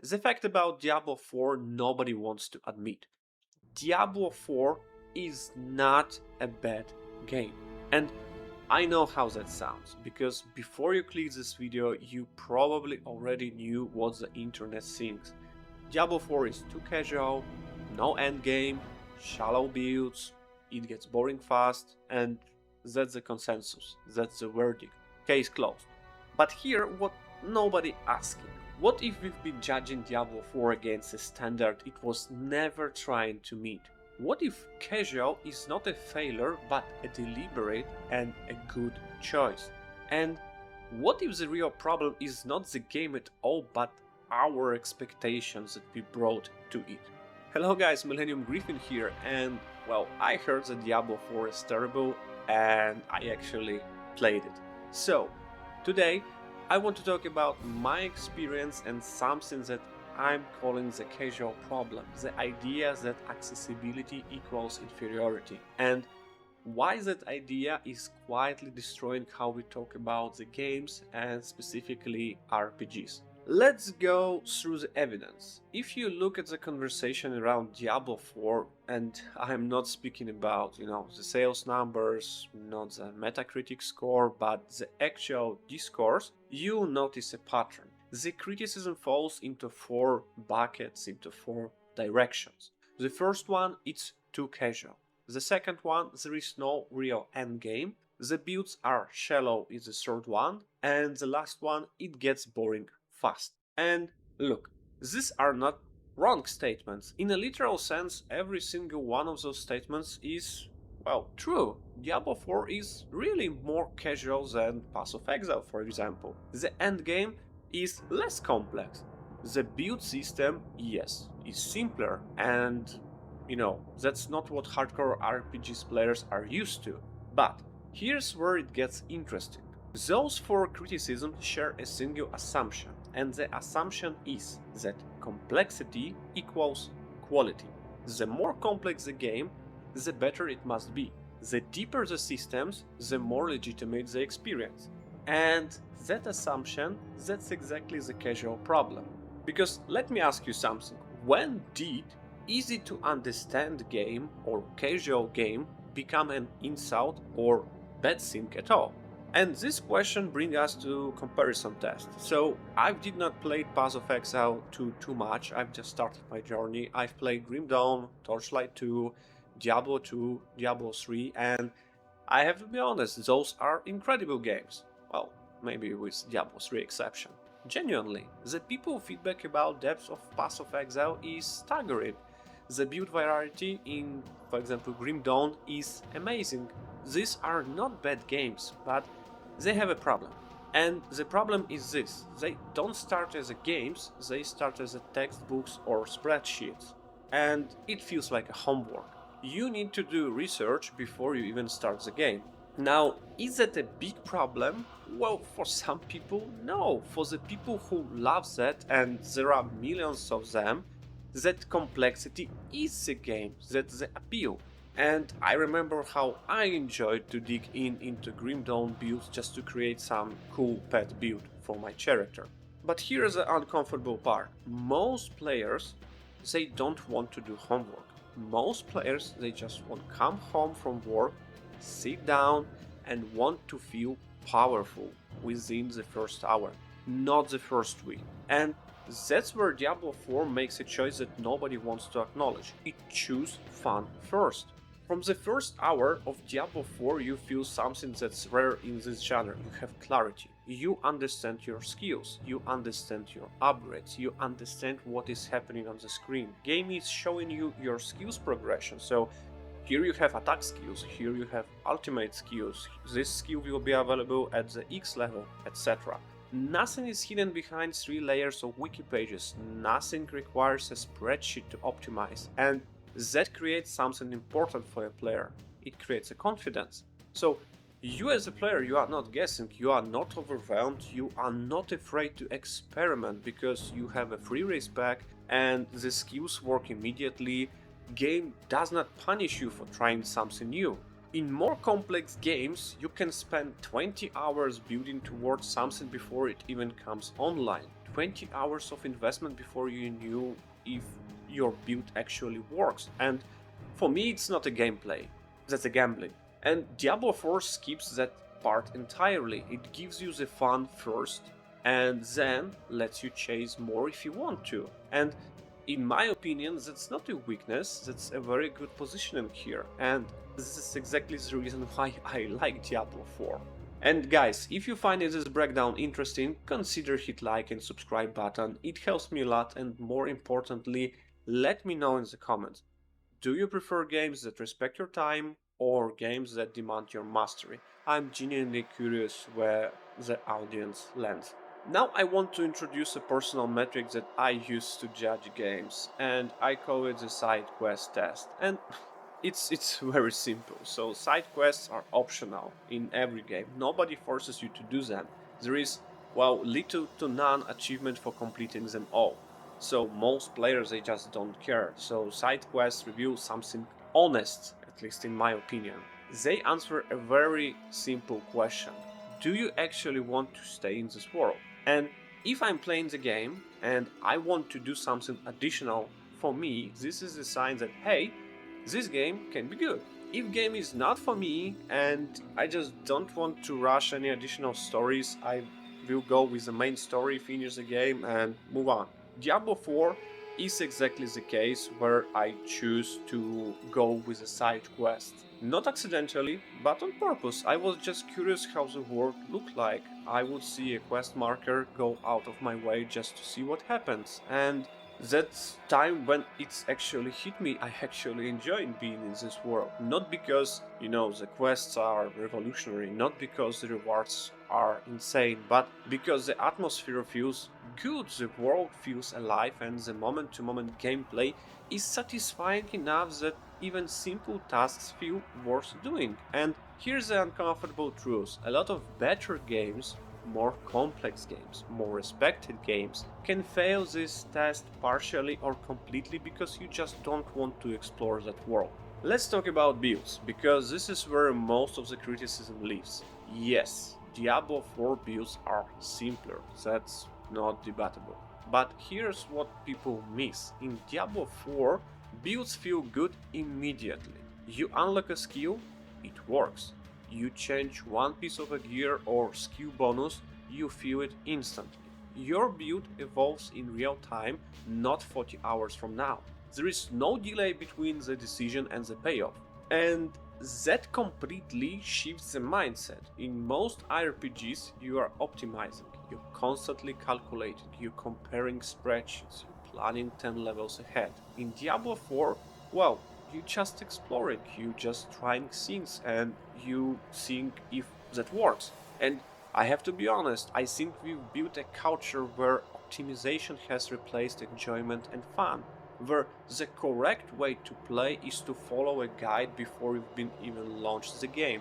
The fact about Diablo 4 nobody wants to admit. Diablo 4 is not a bad game. And I know how that sounds, because before you click this video, you probably already knew what the internet thinks. Diablo 4 is too casual, no endgame, shallow builds, it gets boring fast, and that's the consensus, that's the verdict. Case closed. But here, what nobody asking. What if we've been judging Diablo 4 against a standard it was never trying to meet? What if casual is not a failure but a deliberate and a good choice? And what if the real problem is not the game at all but our expectations that we brought to it? Hello guys, Millennium Griffin here, and well, I heard that Diablo 4 is terrible and I actually played it. So, today I want to talk about my experience and something that I'm calling the casual problem, the idea that accessibility equals inferiority, and why that idea is quietly destroying how we talk about the games and specifically RPGs. Let's go through the evidence. If you look at the conversation around Diablo 4, and I'm not speaking about, the sales numbers, not the Metacritic score, but the actual discourse, you'll notice a pattern. The criticism falls into four buckets, into four directions. The first one, it's too casual. The second one, there is no real endgame. The builds are shallow is the third one. And the last one, it gets boring fast. And look, these are not wrong statements. In a literal sense, every single one of those statements is, well, true. Diablo 4 is really more casual than Path of Exile, for example. The endgame is less complex. The build system, yes, is simpler, and that's not what hardcore RPGs players are used to. But here's where it gets interesting. Those four criticisms share a single assumption, and the assumption is that complexity equals quality. The more complex the game, the better it must be. The deeper the systems, the more legitimate the experience. And that assumption, that's exactly the casual problem. Because let me ask you something. When did easy to understand game or casual game become an insult or bad thing at all? And this question brings us to comparison test. So I did not play Path of Exile too much. I've just started my journey. I've played Grim Dawn, Torchlight 2, Diablo 2, Diablo 3, and I have to be honest, those are incredible games. Well, maybe with Diablo 3 exception. Genuinely, the people feedback about depth of Path of Exile is staggering. The build variety in, for example, Grim Dawn is amazing. These are not bad games, but they have a problem. And the problem is this: they don't start as games, they start as textbooks or spreadsheets. And it feels like a homework. You need to do research before you even start the game. Now, is that a big problem? Well, for some people, no. For the people who love that, and there are millions of them, that complexity is the game, that's the appeal. And I remember how I enjoyed to dig into Grim Dawn builds just to create some cool pet build for my character. But here's the uncomfortable part. Most players, they don't want to do homework. Most players, they just want to come home from work, sit down, and want to feel powerful within the first hour, not the first week. And that's where Diablo 4 makes a choice that nobody wants to acknowledge. It chooses fun first. From the first hour of Diablo 4 you feel something that's rare in this genre. You have clarity. You understand your skills, you understand your upgrades, you understand what is happening on the screen. Game is showing you your skills progression, so here you have attack skills, here you have ultimate skills, this skill will be available at the X level, etc. Nothing is hidden behind 3 layers of wiki pages, nothing requires a spreadsheet to optimize, and that creates something important for a player. It creates a confidence. So you as a player, you are not guessing, you are not overwhelmed, you are not afraid to experiment because you have a free race pack and the skills work immediately. Game does not punish you for trying something new. In more complex games, you can spend 20 hours building towards something before it even comes online. 20 hours of investment before you knew if your build actually works. And for me, it's not a gameplay, that's a gambling. And Diablo 4 skips that part entirely. It gives you the fun first, and then lets you chase more if you want to. And in my opinion, that's not a weakness, that's a very good positioning here. And this is exactly the reason why I like Diablo 4. And guys, if you find this breakdown interesting, consider hit like and subscribe button. It helps me a lot, and more importantly, let me know in the comments. Do you prefer games that respect your time or games that demand your mastery? I'm genuinely curious where the audience lands. Now I want to introduce a personal metric that I use to judge games, and I call it the side quest test. And it's very simple. So side quests are optional in every game. Nobody forces you to do them. There is, well, little to none achievement for completing them all. So most players, they just don't care. So side quests reveal something honest, at least in my opinion. They answer a very simple question. Do you actually want to stay in this world? And if I'm playing the game and I want to do something additional, for me, this is a sign that, hey, this game can be good. If game is not for me and I just don't want to rush any additional stories, I will go with the main story, finish the game and move on. Diablo 4 is exactly the case where I choose to go with a side quest. Not accidentally, but on purpose. I was just curious how the world looked like. I would see a quest marker, go out of my way just to see what happens. And that time when it's actually hit me, I actually enjoyed being in this world. Not because, the quests are revolutionary, not because the rewards are insane, but because the atmosphere feels good, the world feels alive, and the moment to moment gameplay is satisfying enough that even simple tasks feel worth doing. And here's the uncomfortable truth: a lot of better games, more complex games, more respected games, can fail this test partially or completely because you just don't want to explore that world. Let's talk about builds, because this is where most of the criticism lives. Yes, Diablo 4 builds are simpler, that's not debatable. But here's what people miss. In Diablo 4, builds feel good immediately. You unlock a skill, it works. You change one piece of a gear or skill bonus, you feel it instantly. Your build evolves in real time, not 40 hours from now. There is no delay between the decision and the payoff. And that completely shifts the mindset. In most RPGs, you are optimizing, you're constantly calculating, you're comparing spreadsheets, you're planning 10 levels ahead. In Diablo 4, well, you just exploring, you just trying things, and you think if that works. And I have to be honest, I think we've built a culture where optimization has replaced enjoyment and fun, where the correct way to play is to follow a guide before you've been even launched the game,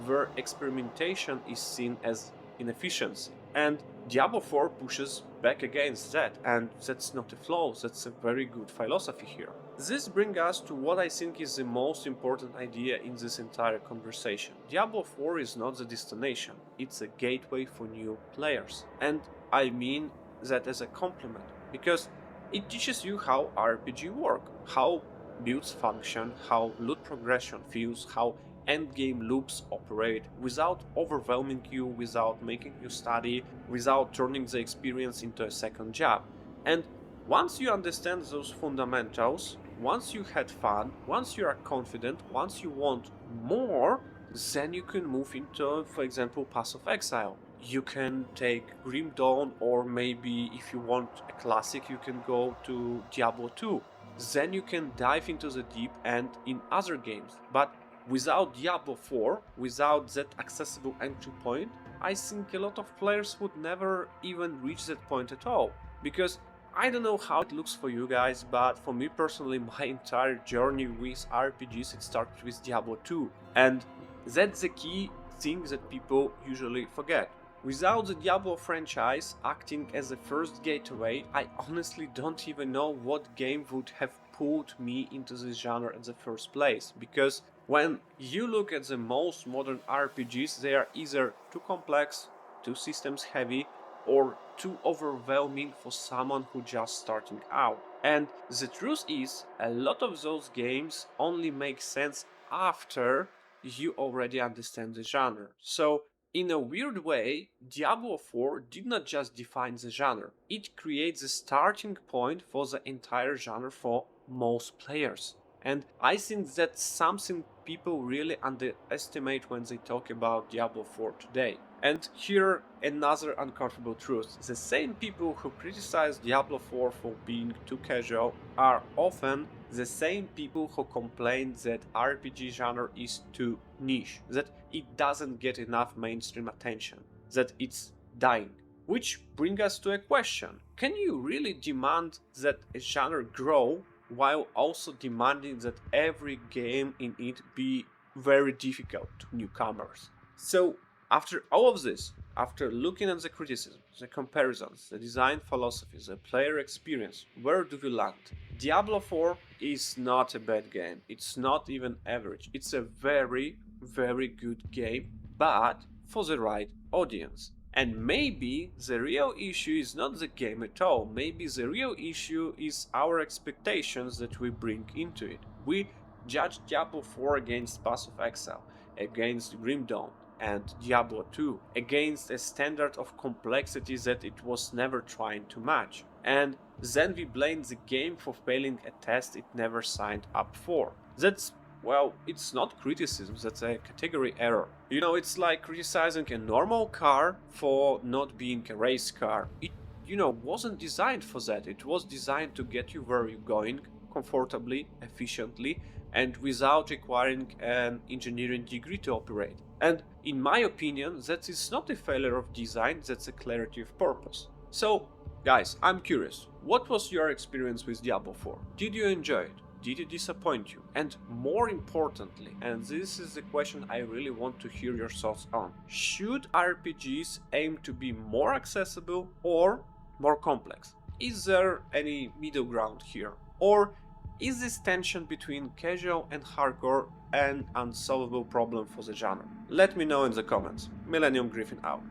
where experimentation is seen as inefficiency. And Diablo 4 pushes back against that, and that's not a flaw, that's a very good philosophy here. This brings us to what I think is the most important idea in this entire conversation. Diablo 4 is not the destination, it's a gateway for new players. And I mean that as a compliment, because it teaches you how RPG work, how builds function, how loot progression feels, how endgame loops operate without overwhelming you, without making you study, without turning the experience into a second job. And once you understand those fundamentals, once you had fun, once you are confident, once you want more, then you can move into, for example, Path of Exile. You can take Grim Dawn, or maybe if you want a classic, you can go to Diablo 2. Then you can dive into the deep end in other games. But without Diablo 4, without that accessible entry point, I think a lot of players would never even reach that point at all. Because I don't know how it looks for you guys, but for me personally, my entire journey with RPGs, it started with Diablo 2. And that's the key thing that people usually forget. Without the Diablo franchise acting as the first gateway, I honestly don't even know what game would have pulled me into this genre in the first place, because When you look at the most modern RPGs, they are either too complex, too systems heavy, or too overwhelming for someone who just starting out. And the truth is, a lot of those games only make sense after you already understand the genre. So, in a weird way, Diablo 4 did not just define the genre, it creates the starting point for the entire genre for most players. And I think that's something people really underestimate when they talk about Diablo 4 today. And here, another uncomfortable truth. The same people who criticize Diablo 4 for being too casual are often the same people who complain that RPG genre is too niche, that it doesn't get enough mainstream attention, that it's dying. Which brings us to a question. Can you really demand that a genre grow while also demanding that every game in it be very difficult to newcomers? So, after all of this, after looking at the criticism, the comparisons, the design philosophy, the player experience, where do we land? Diablo 4 is not a bad game. It's not even average. It's a very, very good game, but for the right audience. And maybe the real issue is not the game at all. Maybe the real issue is our expectations that we bring into it. We judge Diablo 4 against Path of Exile, against Grim Dawn, and Diablo 2, against a standard of complexity that it was never trying to match. And then we blame the game for failing a test it never signed up for. That's, well, it's not criticism, that's a category error. You know, it's like criticizing a normal car for not being a race car. It, wasn't designed for that. It was designed to get you where you're going comfortably, efficiently, and without requiring an engineering degree to operate. And in my opinion, that is not a failure of design, that's a clarity of purpose. So, guys, I'm curious, what was your experience with Diablo 4? Did you enjoy it? Did it disappoint you? And more importantly, and this is the question I really want to hear your thoughts on, should RPGs aim to be more accessible or more complex? Is there any middle ground here? Or is this tension between casual and hardcore an unsolvable problem for the genre? Let me know in the comments. Millennium Griffin out.